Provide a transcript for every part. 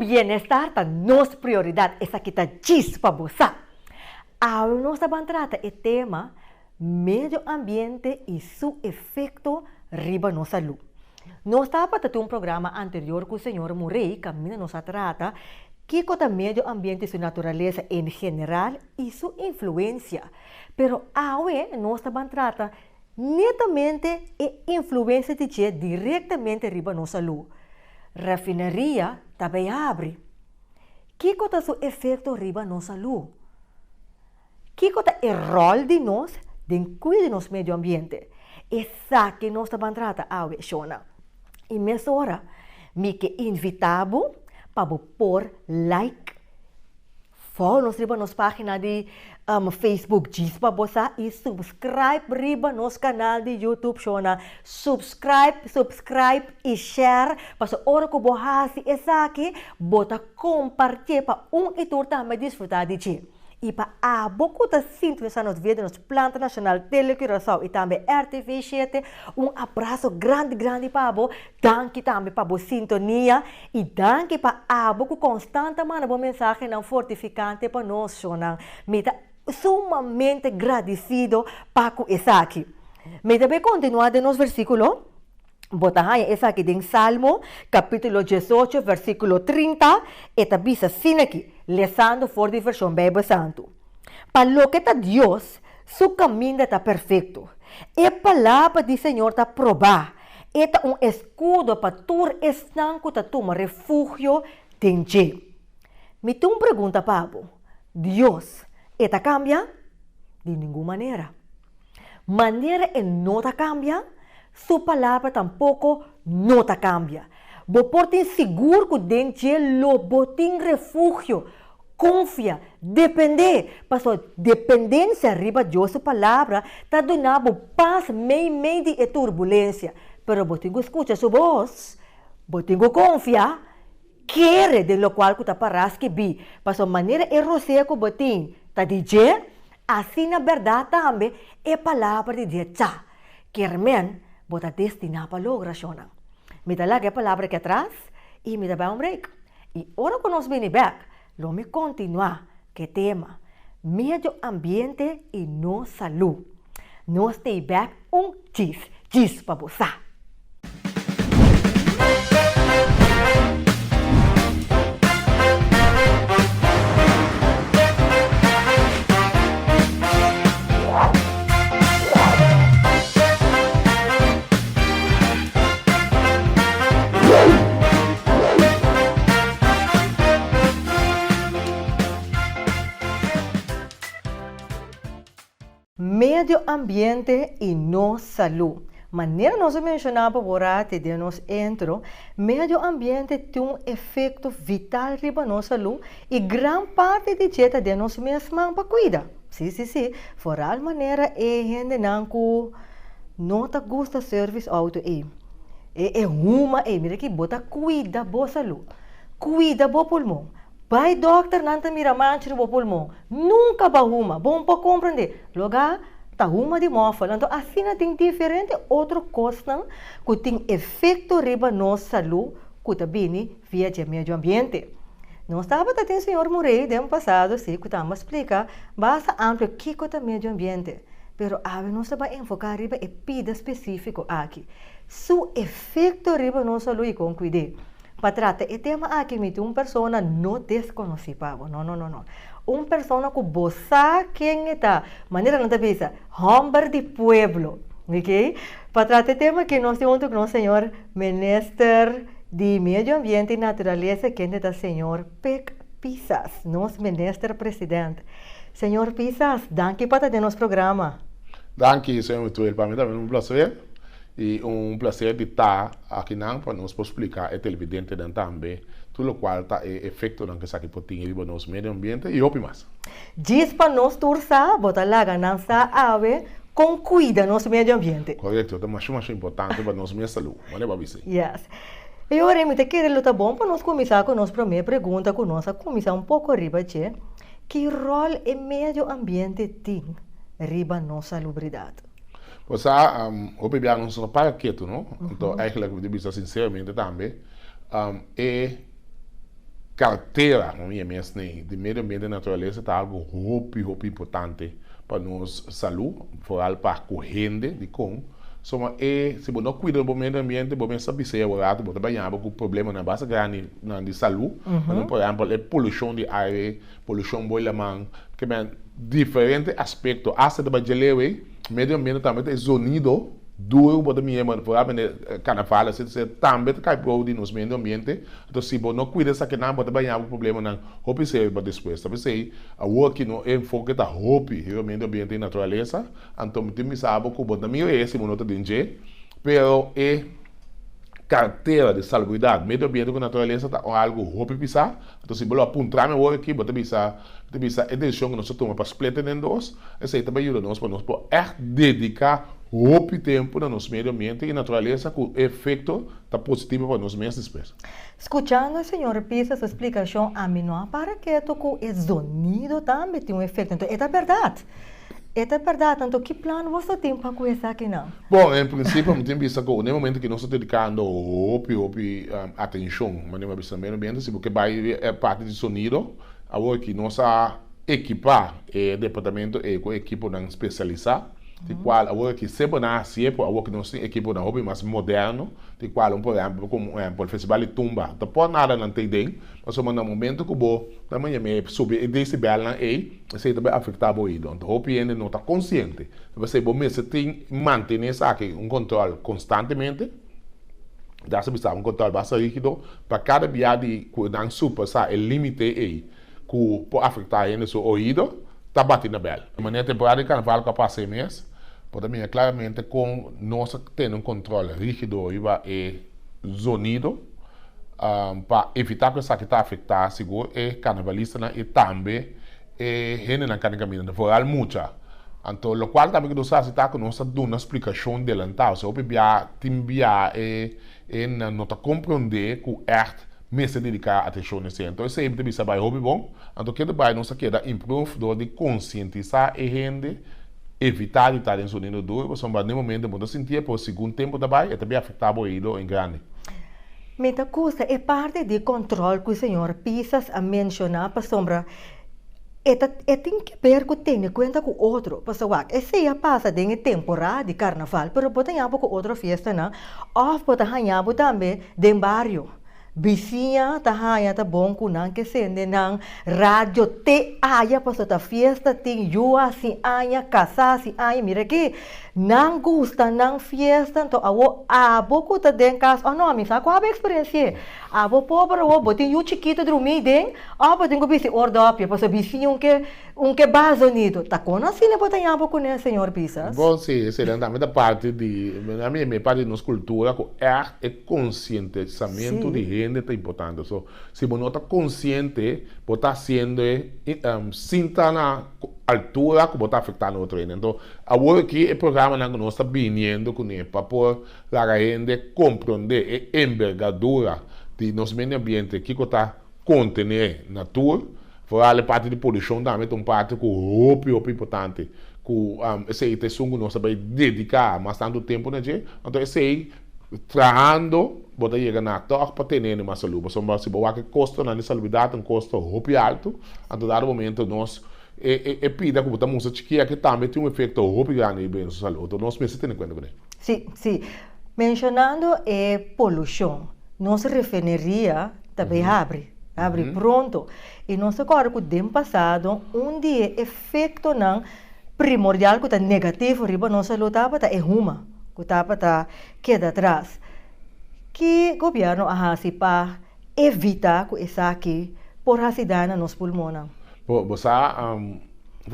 bienestar é nossa prioridade. Essa aqui está diz para você. A nossa bantrata é tema meio ambiente e seu efeito riba nossa saúde. Nós estávamos a ter um programa anterior com o senhor Murray, que nos trata que o meio ambiente e sua natureza em geral e sua influência. Pero hoje nós estamos trata netamente a influência de diretamente riba nossa saúde. Refinaria também abre. Que é o seu efeito riba nossa saúde? Que é o rol de nós de cuidar do nosso meio ambiente? Essa que nós estamos trata hoje, Shona. E nessa hora, me que invitamos para pôr like, follow nos riba nos página de Facebook, diz para você e subscribe riba nos canal de YouTube, Shona. Subscribe e share para a hora que você essa aqui, bota compartilhar para e tu também desfrutar de ti. E para a boca da sintonia nos vídeos nos Planta Nacional Telecuração e também RTV7, abraço grande para você. Danke também para a sintonia e danke para a boca constante manda boa mensagem não fortificante para nós, Shona. Me está sumamente agradecido para essa aqui. Me também continuar de nos versículos. Bota essa aqui em Salmo, capítulo 18, versículo 30, e também assim aqui, lesando for de versão Bíblia Santo. Para lo que está Deus, seu caminho está perfeito. E a palavra do Senhor está provada. É escudo para tu estanco, para tu refúgio de ti. Me tu pergunta, Pablo, Deus, está cambia? De nenhuma maneira. Maneira não está cambia? Sua palavra tampouco não está cambia. Você pode seguro que dentro lo botin refúgio, confia, depender. Porque dependência arriba de sua palavra está dando paz meio de turbulência. Pero você escuta sua voz, você confia, quer de lo qual que está para que bi. Porque a maneira erroseia que você está dizendo, assim na verdade também é palavra de Deus. Quer men, bota destinado para lograr, Shona. Me dá lá a palavra aqui atrás e me dá um break. E agora que nós vamos back, vamos continuar que tema meio ambiente e nossa saúde. Nós temos back diz para você. Meio ambiente e nossa saúde. Maneira nós mencionamos agora de nós entro, meio ambiente tem efeito vital riba nossa saúde e grande parte de dieta de nós mesmos para cuidar. Sim. Foral maneira é gente não tá gosta serviço auto mira que bota cuida boa saúde, cuida boa pulmão. Vai doctor nanta mira mancha no pulmão, nunca vai uma, bom para compreender. Logo tá uma de mofa, então assim tem diferente outra coisa que tem efeito riba nossa saúde, que também via de meio ambiente. Nós estava até o senhor Murray do ano passado, sim, que estava explicar basta amplo que é o meio ambiente. Pero agora nós estamos a enfocar riba e pida específico aqui. Su efeito riba nossa saúde e com cuidado. Para tratar o tema aqui, uma pessoa não desconhecida. Não. Uma pessoa que você quem está, maneira não está vista, homem de pueblo, ok? Para tratar o tema que nós temos com o senhor Ministro de Meio Ambiente e Natureza, quem é o senhor Pec Pisas, nosso Ministro Presidente. Senhor Pisas, danke para ter nosso programa. Danke, senhor Mituel, para mim também um prazer. E prazer de estar aqui para nós explicar a televidente também tudo o qual está efeito que está aqui por tinha no nosso meio ambiente e outro mais. Diz para nós tursa, botar lá ganância ave com cuida nosso meio ambiente. Correto, é mais importante para nossa minha saúde, não é para você. Yes. E agora eu te quero lutar bom para nós começar com a nossa primeira pergunta, com nós começar um pouco riba de que rol o meio ambiente tem riba nossa salubridade. Você o bebê não só para quieto, não? Então, eigenlijk, de bisa sinceramente também, é carteira, de meio ambiente e natureza está algo muito importante para nossa saúde, para para a corrente de como. Soma se você não cuida do meio ambiente, você sabe se é o rato, você vai com problema na base grande de saúde, por exemplo, a poluição de ar, poluição de lamang, que é diferentes aspectos. Hasta de baixo meio ambiente também é sonido duro, você mesmo, por exemplo, carnaval, você também cai por nos meio ambiente. Então, se você não cuida dessa que não, você vai com problema na roupa se depois. Sabe se a work no enfoque da roupa, o meio ambiente e natureza, então me sabe que você não é esse minuto de dia, pero é carteira de salubridade, meio ambiente com natureza está algo roupa pisar. Então, se você apontar meu work aqui, você bisa a decisão que nós tomamos para split em dois, isso aí também ajuda nós para dedicar roupa e tempo no nosso meio ambiente e natureza com efeito tá positivo para nós mesmos depois. Escuchando o senhor Pisa sua explicação, a mim não para que toco o sonido também tem efeito. Então, é verdade. É verdade. Então, que plano você tem para começar aqui não? Bom, em princípio, eu tenho visto que no momento que nós estamos dedicando roupa atenção, mas não é meio ambiente, porque vai parte de sonido, agora que nós equipar o departamento com equipo especializado, de qual agora que sempre nasce, agora que nós temos equipo na roupa mais moderno, de qual por exemplo, como o festival de tumba, não pode nada não tem dentro, mas no momento que o também me subir decibel na isso também afeta o ouvido. Então, a roupa ainda não está consciente. Você tem que manter controle constantemente. Dá se um controle bastante rígido para cada viagem que não superar o limite aí, que pode afetar ainda o seu ouvido, está batendo bem. De maneira temporária, de carnaval que passa mês, também claramente com nós tendo um controle rígido e sonido, para evitar que isso está afetado, seguro, e carnavalista e também gente na caminho, for muita. Então, o qual também que nós está com nós dando uma explicação delantal, se o PBA não está compreender que mesmo dedicar atenção nesse. Então, isso é muito bom. Então, que vai nós queda improve de conscientizar a gente, evitar de estar em sonido duro, porque no momento de sentir por segundo tempo também afetar o ouvido em grande. Muita coisa é parte do controle que o senhor Pisas a mencionar para sombra. Tem que ver que tem conta com outro. Pessoal, esse já passa de temporada de carnaval, mas pode ter com outra festa, não? Ou pode ter também de barrio. Vizinha tá bom com não que sende não rádio te aya para a festa tem eu assim aya casa assim aya mira aqui não gosta não festa então a boca tá dentro casa oh não me sabe qual a experiência a pobre o botin eu chiquito dormir dentro botin que bisi ordópia para vizinho que base unido tá com assim né botin a boca né senhor Pisas bom sim também da parte de a minha parte de nossa cultura é conscientizamento de gente é importante. So, se você não está consciente, você está sendo sinta na altura que você está afetando o outro. Então, agora aqui o programa que nós estamos vindo com ele para a gente compreender a envergadura de nosso meio ambiente que está contener natura. Fora a parte de poluição também é uma parte que é muito importante. Que esse é o nós vamos dedicar bastante tempo na gente. Então, esse aí trabalhando, você chega na torre para ter mais saúde. Se você custa na salubridade, um custo muito alto, então, dado momento, nós pida que você música chiquinha que também tem um efeito muito grande na saúde. Então, nós precisamos ter em conta com isso. Sim. Mencionando a poluição, nós se referiria também abre pronto. E nós agora, que o tempo passado, dia efeito não primordial que está negativo, riba nossa luta é uma. Que estava queda atrás. Que o governo assim para evitar que isso aqui por a cidade nos pulmões. Você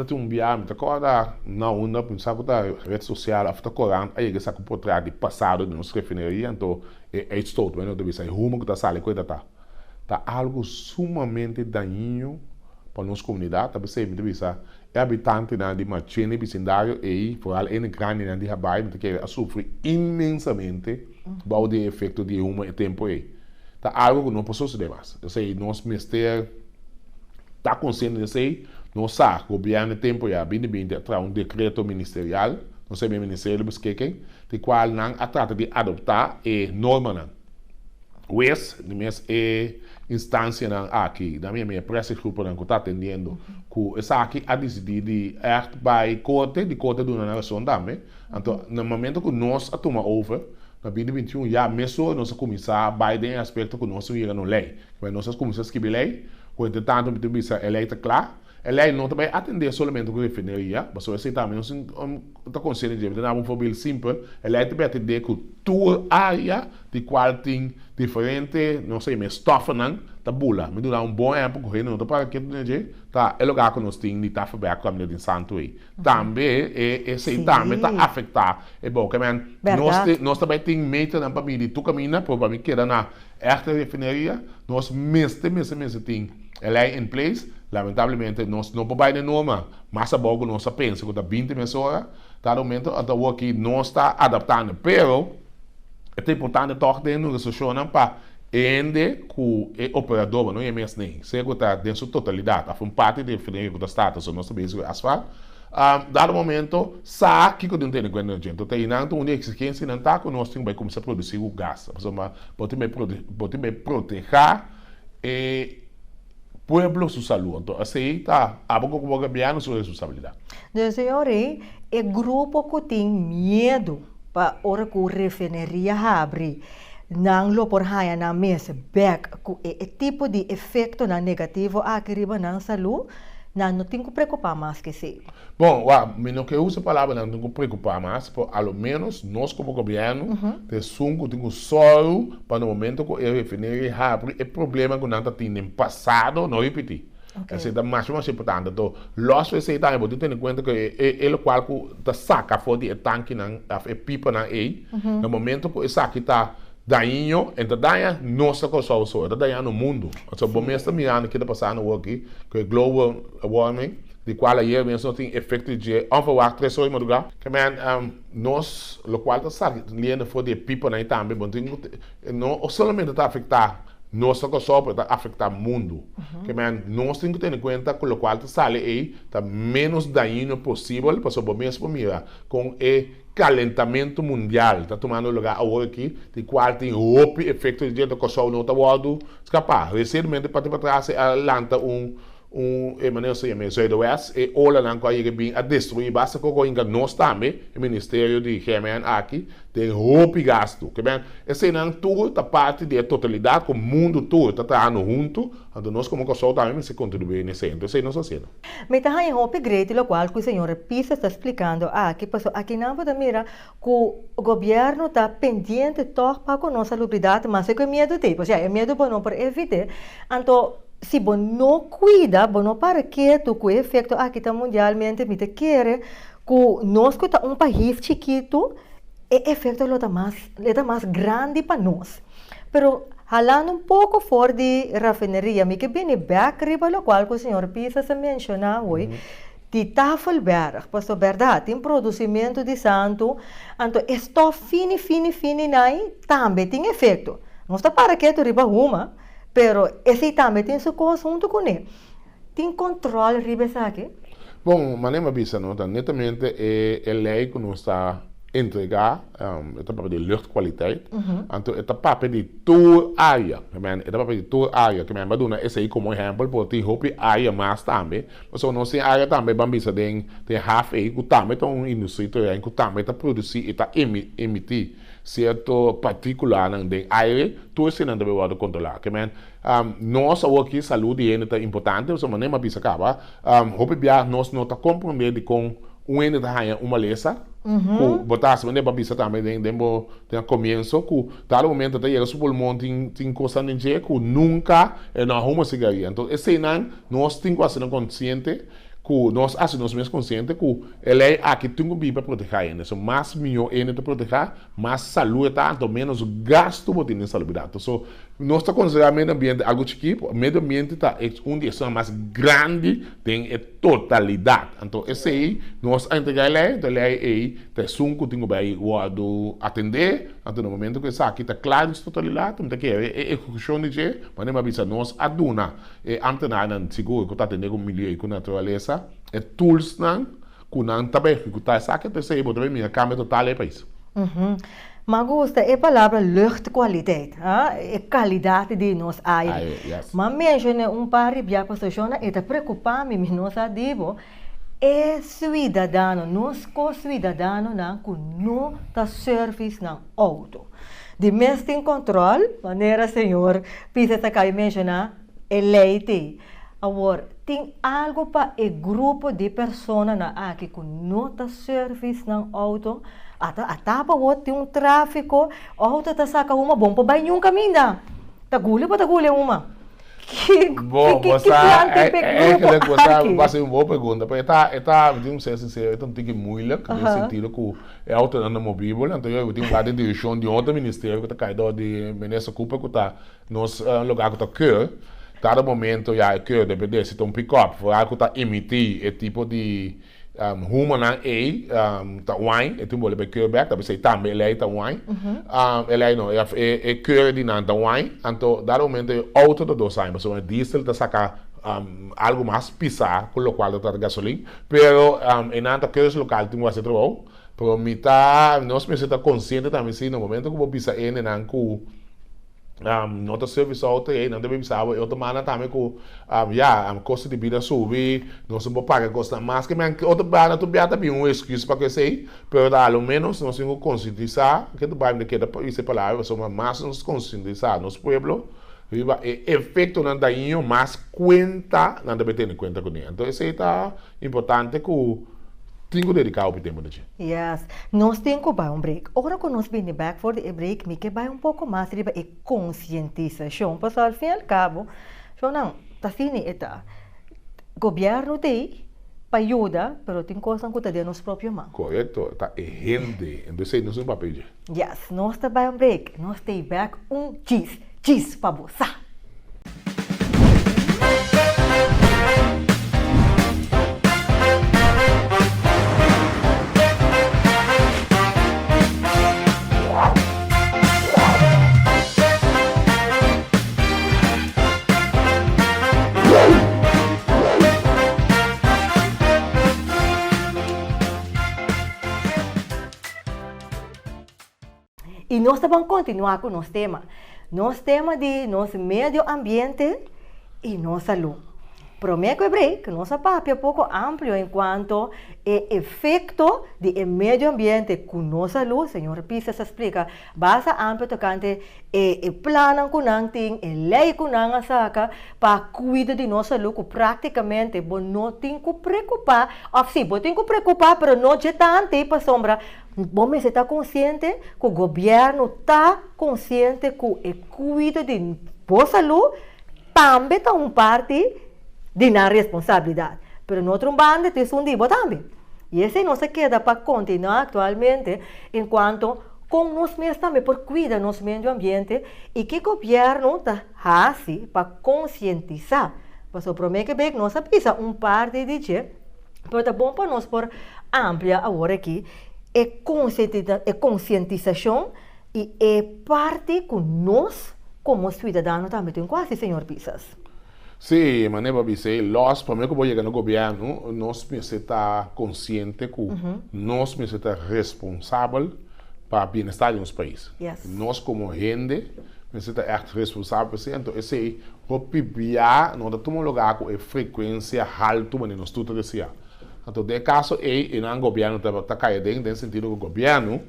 tem um viagem, você acorda na onda, pensar que a rede social está correndo, aí você por trás de passado de nossa refineria, então é isso, mas não deve ser rumo que está saindo, coisa tá algo sumamente daninho para nossa comunidade, talvez você deve ser habitante de Machene, vecindário, e por aí em grande de Hawaii, que sofre imensamente o efeito de e tempo aí. Tá algo que não pode suceder mais. Eu sei, nosso ministério está consciente disso aí, nós sabemos que o governo de tempo já 2020 traz um decreto ministerial, não sei bem ministério busquei de qual não trata de adotar a norma não. Wes, de mes instância aqui, da minha pressa grupo que está atendendo, que essa aqui a decidir de by corte, de corte de uma nação também. Então, no momento que nós a toma over, na 2021 já começou nós começar Biden aspecto que nós ir no lei, mas nós começamos a escrever lei, com entretanto me bisa a lei está clara. A lei não vai atender somente com refineria, mas só esse também nós está considerando de dar um formulário simples, a lei vai atender com toda área de qual tem diferente, não sei, mas estofa não, tá bula, me dá um bom exemplo correndo, não tá para que tá é lugar que nós temos de tá feber como de santo aí. Também esse também tá afetar, é bom que nós também tem meta na para mim de tu caminha, para mim que era na esta refineria, nós mesmo tem a lei em place. Lamentavelmente, nós não podemos ir norma, mas a boca nós pensa que está 20 pessoas, tá momento até o que nós está adaptando, pero é importante tocar dentro da solução para ende com o operador, não é mesmo nem, se está dentro da totalidade, a parte de definir o status, nós também asfalto. Dado momento, sabe que não tem ninguém gente, então tem não uma exigência não tá que nós temos que começar a produzir o gás, pode me proteger pueblo su salud. Então, assim, está a boca com o governo sua responsabilidade. Então, senhor, é grupo que tem medo para hora que a refineria abre, não lo por raia na mesa, back, é tipo de efeito negativo aqui riba na saúde, não tem que preocupar mais que isso. Bom, não que eu use a palavra, não tem que preocupar mais, por ao menos nós como governo, temos solo para no momento que a refineria abre, é problema que não tem no passado, não repetir. Essa é a mais importante. Então, nós precisamos ter em conta que ele qual que saca fora de tanque, a pipa na no momento que esse aqui está daño, então daña nossa coisa só, está dañando o mundo. Então, bom mesmo mirando que está passando aqui, que é global warming, de qual aí mesmo tem efeito de onverwacht 3 horas madrugada, que nós, o qual está saliendo fora de pipa na também, não somente está afetar nossa coisa, está afetar o mundo. Que nós temos que ter em conta que o qual está sale aí, está menos dañino possível, para o mesmo mirar com o calentamento mundial está tomando lugar agora aqui, de qual tem outro efeito de gente que só não está podendo escapar. Recentemente, para trás, Atlanta maneira se chama Zuidwest, e olha lá que ele a destruir, basta que nós também, o Ministério de Gemen aqui, tem outro gasto. Que bem, esse não tudo está parte da totalidade, que o mundo todo está trabalhando junto, então nós como pessoa também se contribuir nesse centro, isso não se faz. Mas está em outro grande, o qual o senhor Pisa está explicando, que passou aqui não pode mirar que o governo está pendente para a nossa salubridade, mas é que medo tipo, é medo para não evitar, então se você não cuida, você não para quieto com o efeito aqui está mundialmente, me quer que nós que está um país chiquito, o efeito é mais grande para nós. Pero falando pouco fora de refineria, me que vem back riba, o qual o senhor Pisa se menciona hoje, de Tafelberg, porque verdade, tem produzimento de santo, então estou fini, também tem efeito. Não está para quieto riba uma, pero esse também tem seu conjunto com ele. Tem controle riba aqui? Bom, mas não bisa não, netamente é lei que nos está entregar, é papel de luchtkwaliteit, então é papel de toda área, é papel de toda área, que mas dona esse aí como exemplo, porque tem área mais também, mas não tem área também, bambisa tem half aí que também tem uma indústria que também está produzir e está emitir certo particular de aire, tudo isso não deve ser controlado. Que nós aqui saúde é importante, mas nem mais bisa acaba, nós não está comprometido com uma lesa, botar se vende babisa também tem começo que tal momento até chega super monte tem coisa nem que nunca não arruma cigarrilha. Então esse não nós temos que ser consciente que nós achamos mesmo consciente que ele é aqui tem que para proteger ainda, so mais melhor ainda para proteger, mais saúde tanto menos gasto para ter saúde. Então nós está considerando meio ambiente algo chiquito, meio ambiente está das mais grande tem a totalidade. Então esse aí nós entregar ele aí tem que tem que atender, então no momento que isso aqui está claro de totalidade, então que é execução de je, mas nem mais nós aduna antenar seguro que está atendendo com meio e com natureza, é tools não que não está bem executar isso aqui, então isso aí pode vir a câmbio total é para isso. Me gusta a palavra luchtkwaliteit, a qualidade de nosso ar. Aire, yes. Mas menciona par de pessoas e te preocupar-me, nós digo, é cidadão, nós co-cidadão que não está serviço no auto. De mês tem controle, maneira senhor, pisa essa que mencionar, é leite. Agora, tem algo para o grupo de pessoas aqui que não está serviço no auto. Até tem um tráfico, auto está saca uma bomba, vai em um caminho. Tagulha para tagulha uma. Bom, você vai ser uma boa pergunta, porque vamos ser sinceros, é um pouco muito, no sentido que é auto andando mobível, então eu tenho uma direção de outro ministério que está caído de ministra culpa que está nos lugar que está que cada momento já é que depende se tem um pick-up, foi algo que está emitir esse tipo de rumo na tá wine, tem bole que back, tá você também ele tá wine, ele não é que de não tá wine, então dado momento auto do dois anos, so diesel tá saca algo mais pisar, com o qual tá gasolina, pero em nada que os local tem você trovo, pero mita nós me está consciente também se no momento que vou pisar ele não com nota serviço auto aí não deve pensar eu tomar também com custo de vida subir nós não pagar custa mais que men outra bana tu biata bem um excuse para que sei pero ao menos nós temos que conscientizar que tu vai me queda isso palavra só mais nos conscientizar nos pueblo viva efeito não daí mais conta não deve ter em conta com ele então isso está importante que tenho que dedicar o tempo de Yes, nós temos que dar um break. Agora que nós vamos back for the break, me que vai um pouco mais de conscientização, porque ao fim e ao cabo, não, tá assim eta. Governo tem para ajudar, mas tem coisas que está de nosso próprio mão. Correto, tá rende, então sei não é um papel. Yes, nós tá vai um break, nós tem back cheese para você. E nós vamos continuar com o nosso tema. Nosso tema de nosso meio ambiente e nossa saúde. Prometo que nossa papo é um pouco amplo enquanto o efeito do meio ambiente com nossa saúde. Senhor Pisa se explica. Basta amplo tocante o plano que nós temos, a lei que nós saca para cuidar de nossa saúde, que praticamente não tem que preocupar. Ou sim, tem que preocupar, mas não é tanto para sombra. Bom, você está consciente que o governo está consciente que o cuidado de boa saúde também está parte de nossa responsabilidade. Mas no outro bando tem um dibo também. E esse não se queda para continuar atualmente enquanto com nós mesmos também por cuidar do nosso meio ambiente e que o governo está fazendo para conscientizar. Mas eu prometo que nós precisa parte de dizer, mas é bom para nós por ampliar agora aqui é conscientização e é parte que nós, como cidadãos, também temos quase, senhor Pisas. Sim, mas nem para dizer, nós, para mim, que vou chegar no governo, nós precisamos estar conscientes que nós precisamos estar responsáveis para o bem-estar do nosso país. Yes. Nós, como gente, precisamos estar responsáveis. Então, esse é o pibiar, não temos um lugar com frequência alta, mas nós tudo assim. Então, de caso, o governo está caindo no sentido que o governo,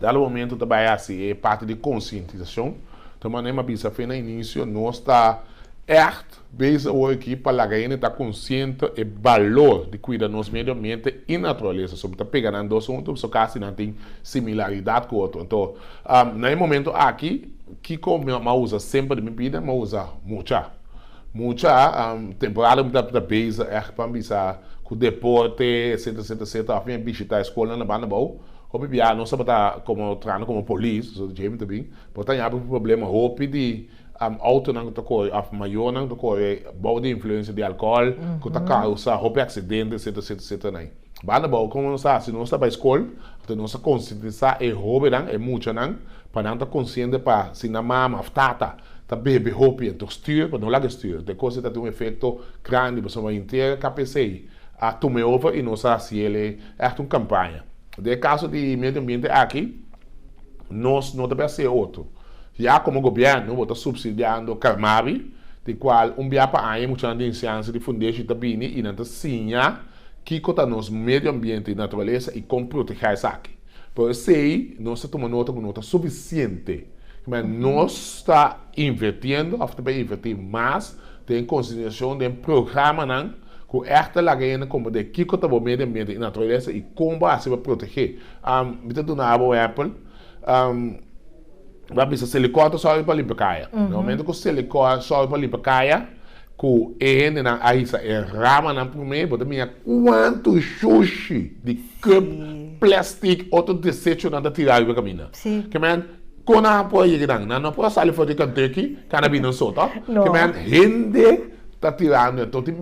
dado momento, trabalha assim, é parte de conscientização. Então, mas nem para dizer, no início, nós está echt bezig aqui para a gente estar consciente do valor de cuidar do nosso meio ambiente e natureza. Sobre estar pegando dois assuntos, só que não tem similaridade com o outro. Então, no momento aqui, que como eu uso sempre de minha vida, eu uso muita temporada da base é para pensar com deporte, etc, a fim de visitar a escola na banda boa. O bebia não só para como treino como polícia, so de também, porque tem um problema roupa de auto não tocou, a maior não tocou, boa de influência de álcool, que tá causa roupa acidente, etc né. Banda boa como não sabe, se não está para escola, então não se conscientizar é roupa não, é muito não, para não estar consciente para se na mama, tata tá bebe roupa então styr, para não larga styr. De coisa tá tem um efeito grande, para uma inteira KPC a tomar over e não sabe se ele é uma campanha. De caso de meio ambiente aqui, nós não deve ser outro. Já como governo, está subsidiando Carmavi, de qual dia para aí, muita ciência de fundação também, e não está que está nos meio ambiente e natureza e como proteger isso aqui. Por isso, nós estamos tomando nota suficiente. Mas nós está invertindo, ou também invertir mais, tem consideração de programa não, com esta lagena como de que está o meio ambiente e natureza e como se vai proteger. Me do nabo Apple, vai precisar silicone só para limpar caia. Normalmente com silicone só para limpar caia, com na aí é rama na primeira, porque minha quanto sushi de cup plástico outro desejo não tirar o caminho. Sim. Que man quando a apoia que não pode sair fora de Kentucky, cannabis não solta. Que man rende tá tirando, então tem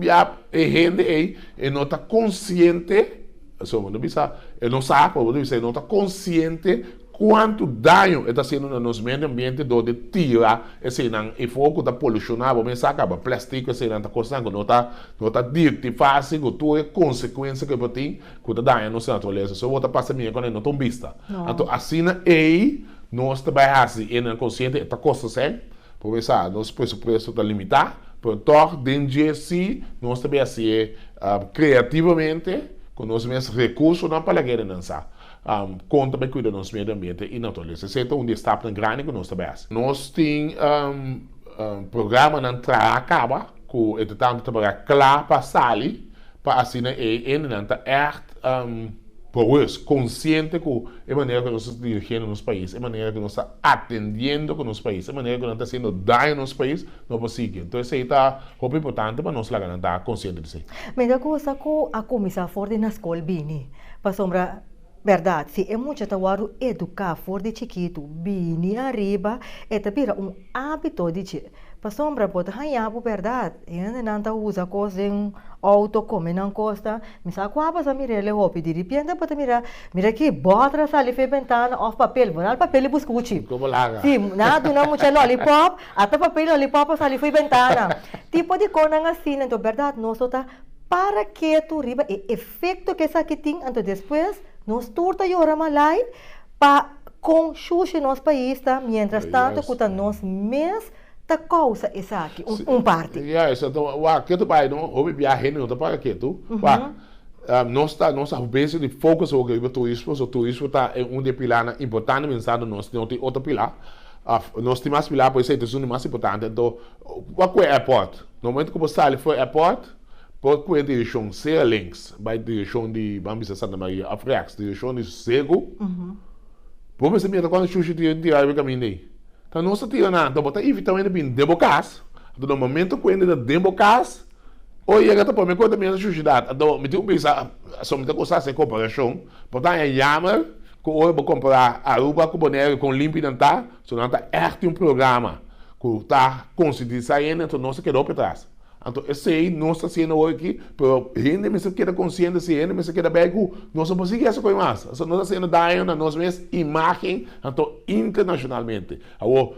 rende aí e não tá consciente, só não bisa, não sabe, não está consciente quanto dano está sendo no nosso meio ambiente onde tira esse não e fogo da poluição, vamos sacar plástico esse não está costando, não está dirty fácil, com toda consequência que tem, com o dano na nossa natureza. Só volta para mim quando não estão vista. Então assim aí nós trabalhamos e não consciente está custa certo, por isso nosso preço está limitado, por torno dentro si nós também assim criativamente com os mesmos recursos não para guerra dançar. Conta bem cuidar do nosso meio ambiente e natureza. Esse é um destaque grande que nós temos. Nós temos programa na acaba com o tanto trabalhar claro para sair para assim e não tá por isso consciente com a maneira que nós estamos dirigindo nos países, a maneira que nós estamos atendendo com os países, a maneira que nós estamos sendo dano nos países, não possível. Então isso está muito importante para nós lá estar consciente disso. Mas a coisa que a comissão fora na escola bini, para sombra verdade, se é muito tawaro educar fora de chiquito, bini arriba, é tapira hábito de para sombra pode ganhar por verdade, e não tá usa coisa em auto como não costa, me sabe qual passa mira le hopi de repente pode mira aqui bota sali fe ventana off papel, vou dar papel e busca o chip. Como lá? Sim, nada não muito lollipop, até papel lollipop sali fe ventana. Tipo de coisa assim, então verdade, nós tá para que tu riba e efeito que essa que tem, então depois nós turta e ora malai para com xuxa nosso país tá, mientras tanto que nós mês ta causa essa aqui parte. Isso então que tu vai não houve viagem não tá para que tu nós base de foco sobre o turismo está de pilar importante mensagem nós não tem outro pilar nós temos mais pilar por isso é o mais importante então qual é o airport no momento que você sai foi airport pode ir direção Links, vai direção de Bambisa Santa Maria, Afrex, direção de Sego. Por você mesmo quando xuxa de aí o caminho aí. Então não se tira nada, então bota evitar bem debocas. No momento que ainda debocas, ou ia para me conta minha xuxa data. Então me digo pensar, só me coisa sem comparação, botar em Yammer, que eu vou comprar Aruba com boneco com limpo e não tá, só não tá programa que está conseguindo sair, então não se quedou para trás. Então, esse aí não está sendo hoje aqui, mas ainda me se queda consciente, se ainda me se queda bem, nós não conseguimos essa coisa mais. Então, nós estamos sendo danos na nossa mesma imagem, então, internacionalmente. Agora,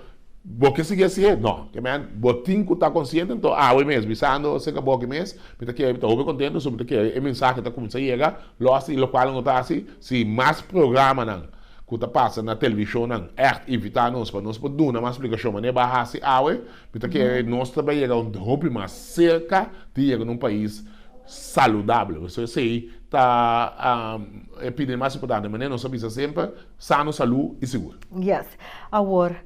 porque se assim, não, que man, botinho está consciente, então, hoje mesmo, visando, se acabou aqui mesmo, mas aqui, estou muito contente, sobre que a mensagem está começando a chegar, lo qual não está assim, se mais programa não. Que está passando na televisão, não é evitar nós, para nós poder dar uma explicação, mas não é barrar se porque nós trabalhamos um mais cerca de ir num país saudável. Isso aí está a epidemia mais importante, mas nós sabemos sempre sano, saúde e seguro. Yes. Agora,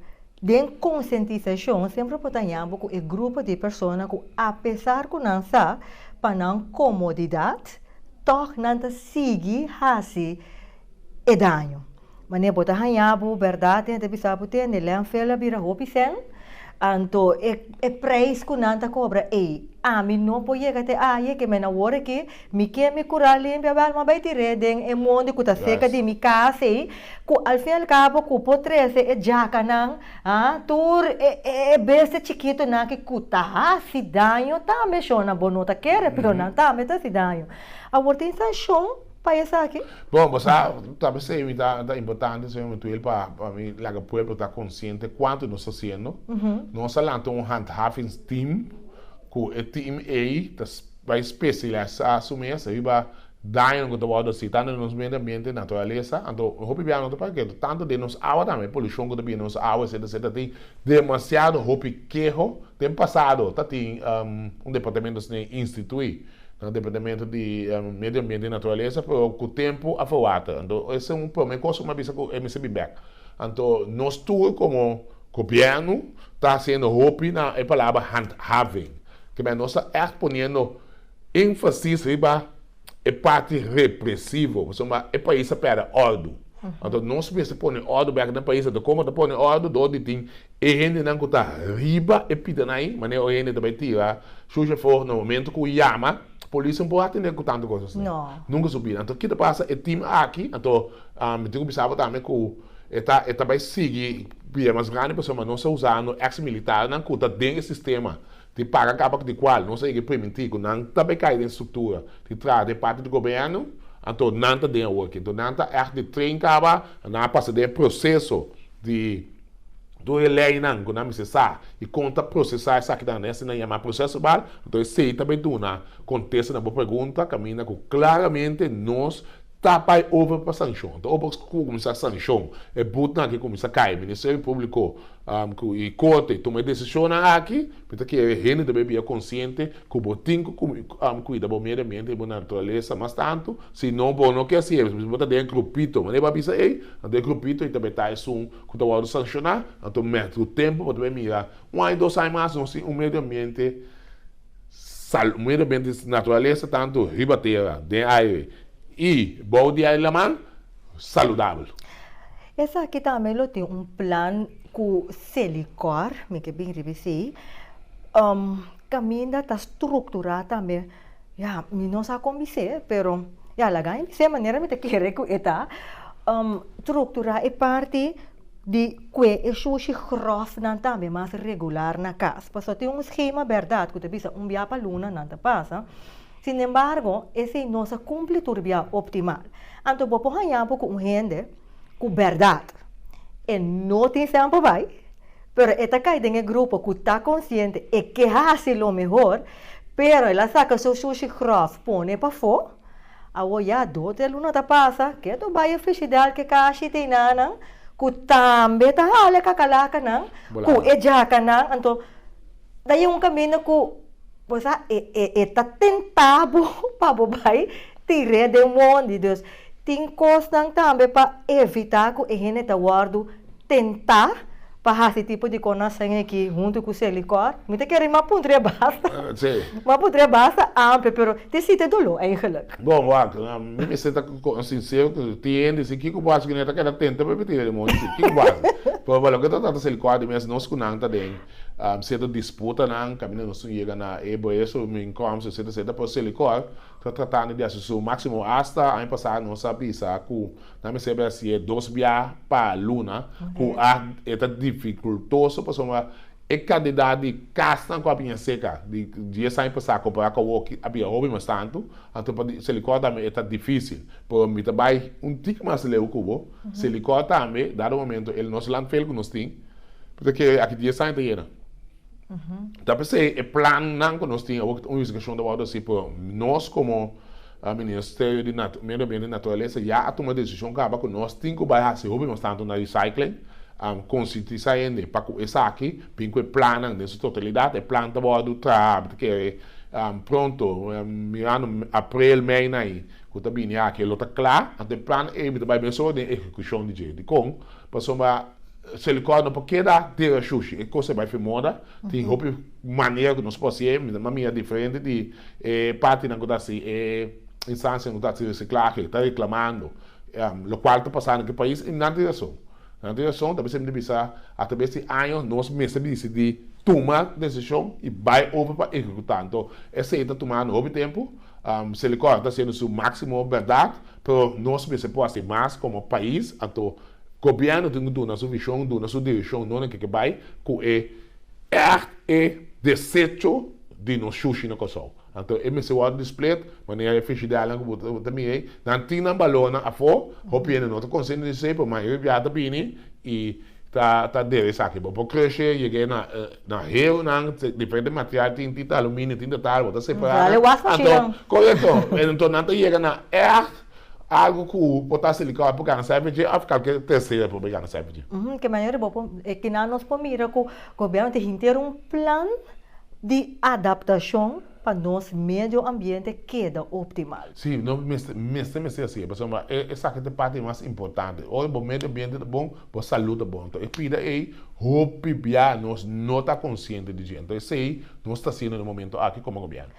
de conscientização, sempre pode ter um grupo de pessoas que, apesar de não saber, para não comodidade, toch não seguir assim e dano. Mas não pode ganhar, verdade, não precisa ter, não é fela vira hopi sen, então é preço que não cobra. Me não pode chegar até que me na hora que me quer me curar limpa, mas vai tirar den mundo que está seca de minha casa, que ao fim e ao cabo que pode trazer é jaca não, tur é besta chiquito não que cuta se danho, tá me chama bonota quer, pero não tá me tá se danho. Agora tem sanção para isso aqui? Bom, você talvez seja importante para mim, lá que o povo está consciente quanto nós estamos fazendo. Nós lançamos handhaving team, que o team aí vai especializar-se mesmo, vai daño que todo assim, tanto nos meio ambiente, natureza, então, hopi bem não porque tanto de nos água também, poluição que também nos água, etc, tem demasiado hopi queijo, tem passado, tá tem departamento que institui, no departamento de meio ambiente e natureza, pero com o tempo a falta, então esse é problema que uma vez com MCB back, então nós tudo como governo está sendo hopi na palavra handhaving, que bem nós está exponendo ênfase riba é parte repressiva, é país para ordem. Então, nós precisamos pôr ordem para o país, então, como pôr ordem, do onde tem, e gente não está riba, e pida aí, mas a gente também tira, se for no momento que chama, a polícia não pode atender com tantas coisas. Não. Nunca subir. Então, o que passa é time aqui, então, eu tenho que pensar também que vai seguir, mas grande pessoa, mas não está usando ex-militar, não está dentro do sistema. De paga capa de qual não sei que permitir que não também cai em estrutura de trás de parte do governo então não está dentro work então não está de trein capa não passa de processo de do lei não que não necessar e conta processar essa que dá nessa não é processo bal então sei também do na contesta na boa pergunta caminha com claramente nós tapai over para sanção. Então, o começar a sanção, é buta que começa a cair. O Ministério Público e corte toma decisão aqui, porque a gente deve ser consciente que o botim cuida do meio ambiente e da natureza, mas tanto, se não, não quer ser, se você tem grupito, mas não vai pensar, tem grupito e também está isso que está a sancionar, então, mete o tempo para você mirar. Um, 2 anos mais, o meio ambiente, natureza, tanto ribateira, de aire, e bom dia saudável. Essa aqui também tem plano com Celicor, me que bem revisei. Caminho está estruturado também. Já, não sei como ser, pero já lá ganha de maneira que quer que está estruturar é parte de que é sushi grof não também mais regular na casa. Porque tem esquema verdade que você via para luna não passa. Sin embargo, esse não se cumpre turbia optimal. Então, vou pôr com gente com verdade. E não tem sempre vai, mas esta cai em grupo que está consciente e que hace lo mejor, pero ela saca seu sushi cross, põe para fora, a já do de luna ta passa, que tu vai a felicidade que caixa tem nana, que também tá olha cacalaca não, que é jaca não, então daí caminho que você está tentando para vai tirar de mundo, Deus. Tem coisas também para evitar que a gente tentar para esse tipo de coisa aqui junto com o Celicor. Muita querem uma pondria basta. Uma pondria basta ampla, mas decide dolor eigenlijk. Bom, me sinto sincero que tem esse que o básico que não está querendo tentar para tirar de mundo, que o básico. Por valor que está Celicor, mas nós com não está dentro. Se disputa não, caminho não chega na isso me encontro se por Celicor, está tratando de assistir o máximo hasta ano passado não sabia que não me sabe se é 2 dias para luna, que é dificultoso para uma quantidade de casta com a pinha seca de dia sem passar comparar com o que havia houve mais tanto, então para Celicor também é difícil, por mim também tico mais leu que o Celicor também dado o momento ele não se lança que nós tem, porque aqui dia sem tem então, é plano não que nós temos uma investigação da ordem assim, por nós como Ministério de Meio Ambiente e Natureza já tomamos a decisão que nós temos que fazer bastante na recycling, conscientizar ainda para que essa aqui, bem que plano nessa totalidade, é plano da ordem do trabalho, que pronto, mirando abril, maio, aí, que está bem aqui, ele está claro, então o plano é bem só de execução de jeito, com, para Celicor não pode dar ter sushi, é coisa vai moda, tem outra maneira que nós podemos uma maneira diferente de parte na coisa assim, instância não está se reciclagem, está reclamando, o qual está passando no país e na direção também sempre pensar através de anos nós mesmos decidimos tomar decisão e vai over para executar, então essa está tomando over tempo, Celicor está sendo seu máximo verdade, mas nós mesmos podemos ser mais como país, então o governo tem que dar na sua visão, na sua direção, não é que vai, que é desejo de nos sushi na Kosovo. Então, esse word display, maneira efetiva que também não tem na balona a fora, o piano não está consciente de ser, mas eu já está bem e tá dele aqui, por crescer, cheguei na rio, na diferente material, tinta alumínio, tinta tal, tá separado. Vale, wash Então, correto. Então, não chega na algo que o botar silicone porque não serve de ficar que terceira por pegar não serve de. Que maneira boa é que nós pomira que o governo tem que ter plano de adaptação para nosso meio ambiente queda optimal. Sim, não me assim, pessoal, essa aqui é a parte mais importante. Olha, o meio ambiente é bom, a saúde é bom. Então, eu pido aí, roupa, nós não está consciente de gente. Então, isso aí, nós está sendo no momento aqui como governo.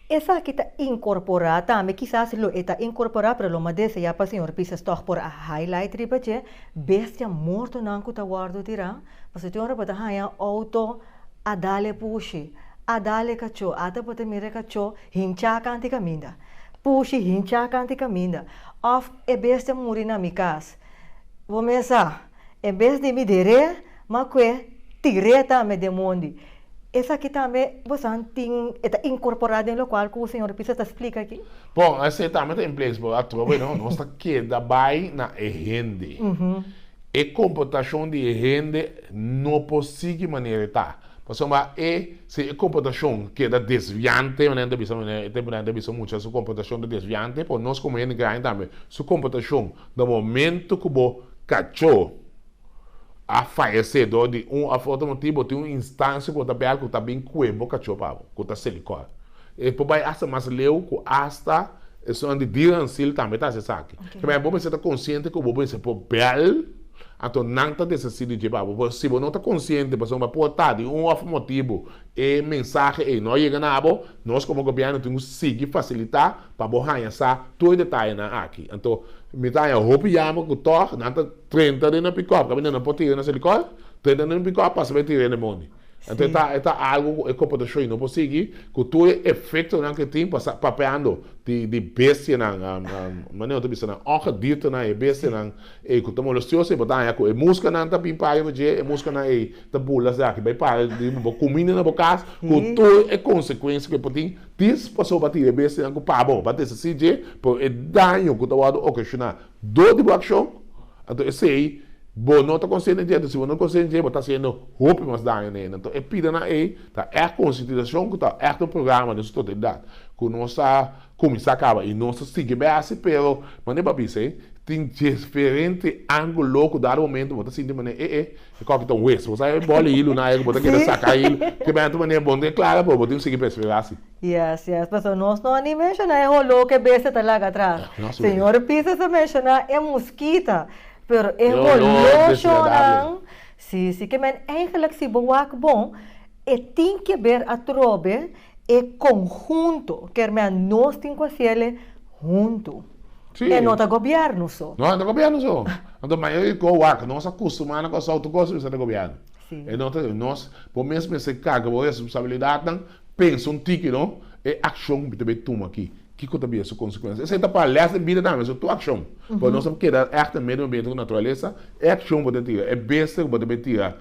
Essa aqui está incorporada também, quizás lo está incorporada, pero lo más de ya para senhor pisa stock por a highlight ribache, bestia morto não que tá guardo tira, mas o senhor pode haya auto a dale pushi, a dale cacho, ata pode mire cacho, hincha canti caminda, pushi hincha canti caminda, of e bestia muri na mi casa, vou mesa, e bestia mi dire, ma que tireta me demondi. Essa aqui também, você está incorporada em local que o senhor precisa explicar aqui? Bom, essa também está em place, mas a tropa não, nós está queda bem na rende. E comportação de rende não possível maneira tá. Porque se a comportação que é desviante, não é de muita sua comportação de desviante, por nós como gente ganha também, sua comportação no momento que o cachorro a falecedor de automotivo de uma instância que está bem cuebo cachorro que está silicone. E por aí hasta mais leu que hasta isso onde diransil também tá se sabe. Que bem bom você está consciente que o bobo se por bel então não está decidido de babo. Se você não está consciente, você vai portar de motivo e mensagem e não chega na abo, nós como governo temos que seguir facilitar para borrar essa todo detalhe aqui. Então me dá a roupa e amo que toca, não está 30 de na pick-up, que não pode tirar na silicone, 30 de na pick-up, passa para tirar na money. Então está algo que pode ser não possível, que tu é efeito que tem papeando de bestia na maneira de pensar, ongedierte na bestia na e que estamos lustiosos, botar aí a música na tá pimpar e a música na e tá bula já que vai para de comida na boca, que tu é consequência que pode dis passou bater bestia na pa bom, bater esse CJ por é dano que tu vai ocasionar dor de ação, então esse aí bom, não está consciente de se você não consciente de está sendo roupa mais dano nele. Então, é pida na tá é a consideração que tá é o programa de sociedade que nós começar acaba e nós sigue bem assim, pero mas nem para dizer tem diferente ângulo que dado momento você sente maneira qual que tão west você é bola ele na ele botar que sacar ele que bem tu maneira bom de claro pô você seguir perceber assim. Yes, mas nós não nem mencionar é rolou que besta tá lá atrás. Senhor pisa se mencionar é mosquita. Pero evolucionam, sim, que men eigenlijk se boa bom, e tem que ver a trobe e conjunto, que nós temos que fazer junto. E não é governo só. Não é governo só. Então, mas eu digo que nós acostumamos com essa autoconstrução do governo. Sim. E nós, por mesmo se carga a responsabilidade, pensa tique, não? E ação que também toma aqui. Que também é sua consequência. Essa é a palestra de vida também, é a tua ação. Porque nós temos que dar arte meio ambiente com natureza, é ação que você tira, é besta que você tira,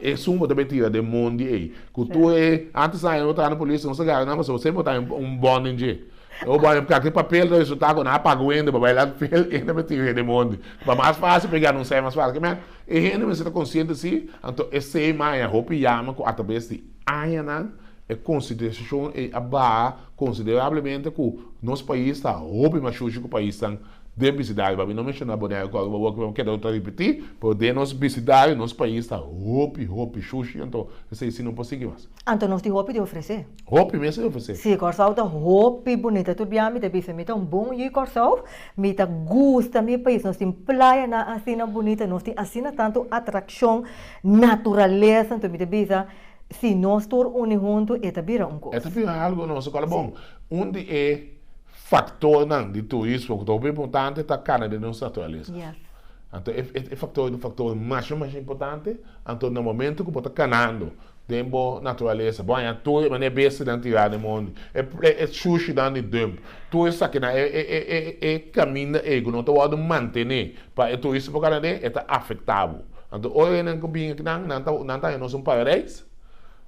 é som que você tira do mundo aí. Que tu é, antes de eu estar na polícia, não sei o que, não, mas você botar bond em dia. Ou vai porque aquele papel do resultado, não apagou ainda, vai lá ainda me tira do mundo. É mais fácil pegar, não sei mais fácil. Mas ainda você está consciente assim, então esse é mais a roupa e ama, através de ainda é consideração e abaixo consideravelmente que o nosso país está roupa mais sujo que o país está de visitar. Para não mencionar boné agora, eu quero repetir, porque nós visitar nosso país está roupa sujo, então isso não possível mais. Então nós temos roupa de oferecer. Roupa mesmo de oferecer. Sim, corsal tá roupa bonita, tudo bem, me deve ser me tão bom e corsal, me tá gosta meu país, nós temos praia na assim bonita, nós temos assim tanto atração, natureza, então me deve ser se nós todos unimos juntos, é também um coisa. É também algo nosso, qual é bom. Onde é fator de turismo, que é bem importante, está a cana de nossa natureza. Yes. Então, é fator mais importante, então, no momento que você está canando, tempo natureza, bom, é tudo, mas é besta de tirar do mundo, é sushi dando de dump, tudo isso aqui, é caminho, que não está manter, para o turismo para o Canadá, é afetável. Então, hoje, não combina que não está em nosso país,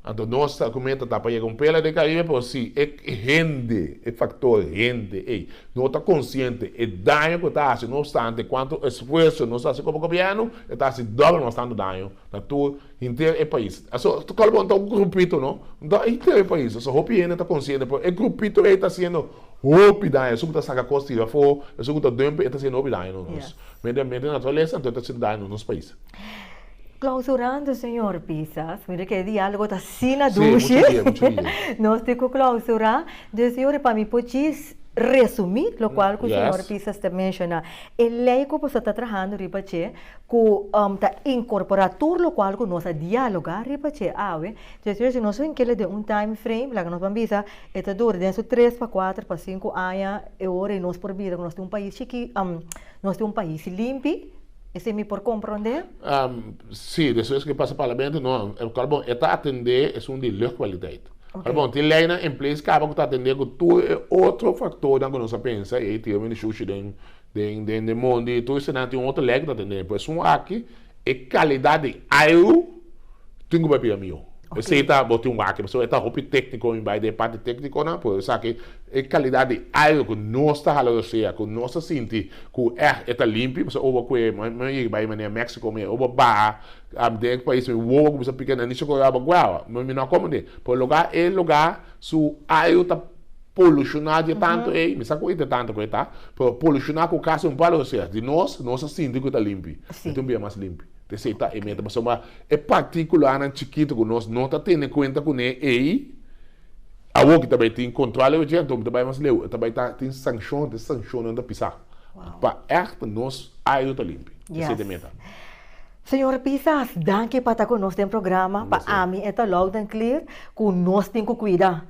Então, nós comenta tá para chegar pela de Caribe, por si, rende, fator rende, não está consciente, dano que está fazendo, não obstante, quanto esforço nós fazemos como governo, está fazendo dobro nós estamos dano, na todo inteiro país. Então, tu coloca um grupito, não? Então, inteiro país, essa roupa está consciente, o grupito está sendo roupa dano, isso que está sacando costa fora, isso que está dando, está sendo roupa dano, nós. Meio ambiente natureza, então está sendo dano nos países. Clausurando, senhor Pisas, mira que diálogo está assim na Sim, ducha. muito bem. Nós temos que clausurar, senhor, para mim, pode resumir, o qual o senhor Pisas está mencionando. El lei que você está trabalhando, ripache, que está incorporar tudo o qual nós dialogar, ripache, então, se nós temos que de time frame, lá que nós vamos ver, está dura, dentro de 3 para 4 para 5 anos, e nós por vida, nós temos um país que, nós temos um país limpo. Esse me por compreender? Sim, depois que passa o parlamento, não. Bom, está atender é de melhor qualidade. Bom, tem lei em place que está atender com tudo outro fator que nós pensa e tem um xuxi do mundo e tudo isso não tem outro lei que está atender. Pois aqui é qualidade de ar tem que ver melhor. Você está botando aqui, você está roupa técnico em baile de parte técnico, não? Pois aqui é qualidade de ar que nós está falando assim, que nós sente que está limpo, você ouve que mas vai em México, mas ouve bar, dentro do país, ouve que você pequeno nisso que eu igual, mas não como de, por lugar é lugar, su ar está polucionado tanto, me sabe que tanto que está, polucionado com o caso um palo, de nós sente que está limpo, então bem mais limpo. Receita emenda, mas é particular na chiquito que nós não está tendo em conta com ele a que também tem controle o dia todo também mas leu também tem sanção não pisar para nós aí tá limpo receita emenda. Senhor Pisas, danke para estar conosco no programa para a mim é logo tão clear que nós temos que cuidar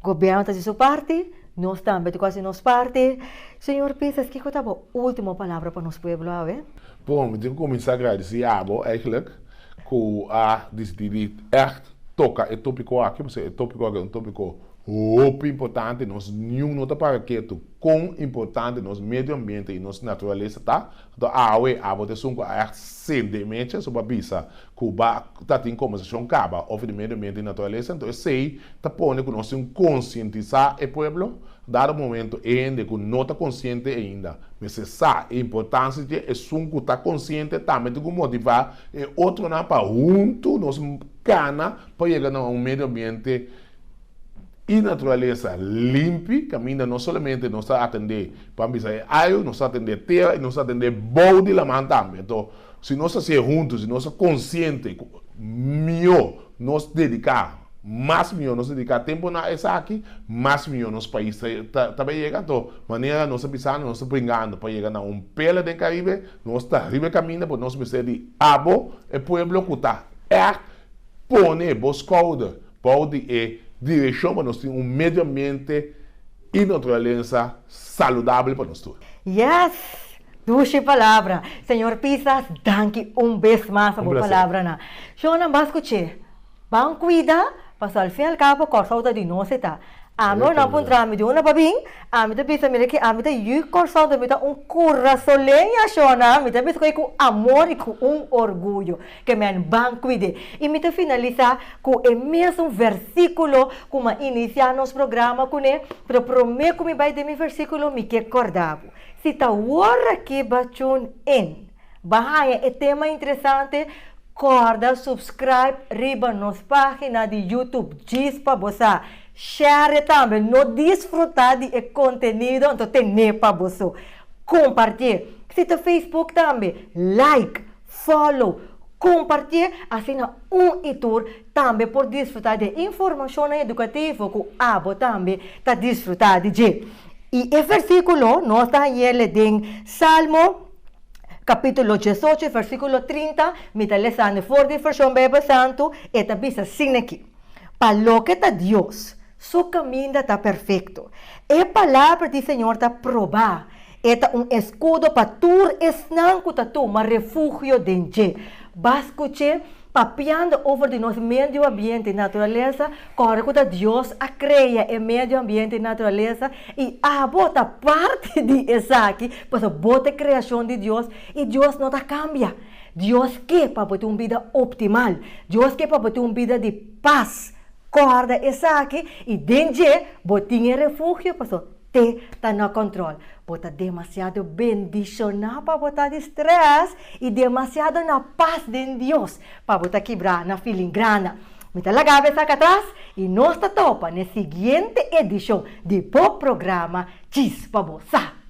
o governo está de sua parte nós também quase nossa parte. Senhor Pisas, que é a última palavra para nosso povo, Bom, eu tenho que começar a agradecer a Abo, eigenlijk, que a decidido toca o tópico aqui, porque o tópico é um tópico muito importante, nós não está para que quão importante nosso meio ambiente e nossa natureza tá. Então, a votação que é sendemente sobre a bisa, que está tem conversação caba, over o meio ambiente e natureza, então sei, está pondo que nós temos conscientizar o povo, dado momento ainda que não está consciente ainda, mas se sabe a importância de é que está consciente também de motivar e outro não para junto nós cana para chegar a um meio ambiente e natureza limpa, caminha não somente nos atender para dizer nos atender terra e nos atender bom de la mão também. Então, se nós ser juntos, se nós conscientes, melhor nos dedicar, mais melhor nos dedicar tempo na essa aqui, mais melhor nosso país também chega. Então, maneira nós pensando, nós brincando para chegar a pela do Caribe, nós está arriba caminho, para nós precisar de abo e pueblo que está pone buscando pode direção para nós ter meio ambiente e natureza saudável para nós todos. Yes! Duche palavra. Senhor Pisas, danke vez mais a palavra na. Shona Bascoche, vamos cuidar, para al fim al cabo, corsalta de nós está. Amo na puntra mi una babing, ami te pisa mire que ami te yu corsalta mi ta corazolenha Shona, mi te pisa com amor e com orgulho, que me ban cuide. E mi te finaliza com o mesmo versículo como iniciar nosso programa com ele, pero prometo que me vai de mi versículo me que acordava. Se tá hora que bachun em, bahaya é tema interessante, corda, subscribe, riba nos página de YouTube, diz para você, share também, não desfrutar de conteúdo, então tem para você, compartilhe, se tá Facebook também, like, follow, compartilhe, assim e tour também por desfrutar de informação educativa que a abo também tá desfrutar de. E o versículo, nós está ele em Salmo, capítulo 18, versículo 30, me está lendo for de versão Bíblia Santo, e está dizendo assim aqui, para lo que está Deus, su caminho está perfeito. E a palavra do Senhor está provada, é escudo para tu, esnanco para tu, mas refúgio de bascuche, papiando over de nosso meio ambiente e natureza, corre que Deus a cria o meio ambiente e natureza e a bota parte de essa aqui, pois a bota criação de Deus e Deus não cambia. Deus quer para botar uma vida optimal. Deus quer para botar uma vida de paz. Corda essa aqui e dentro botinha refúgio, pastor. Está no controle. Bota demasiado bendicionar para botar de estresse e demasiado na paz de Deus para botar quebrar na filingrana. Meta a cabeça aqui atrás e nós topa na seguinte edição do programa Chispa Bossa.